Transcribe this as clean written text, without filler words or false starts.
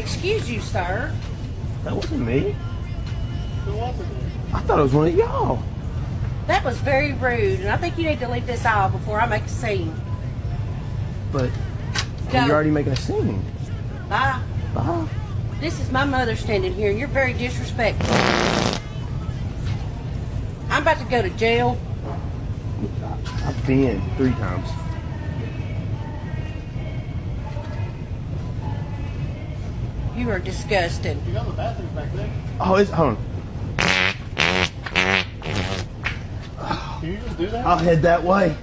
Excuse you, sir. That wasn't me. Who was it? I thought it was one of y'all. That was very rude, and I think you need to leave this aisle before I make a scene. But Go. you're already making a scene. Bye. Bye. This is my mother standing here, and you're very disrespectful. I'm about to go to jail. I've been 3 times. You are disgusting. You got the bathrooms back there. Oh, hold on. Can you just do that? I'll head that way.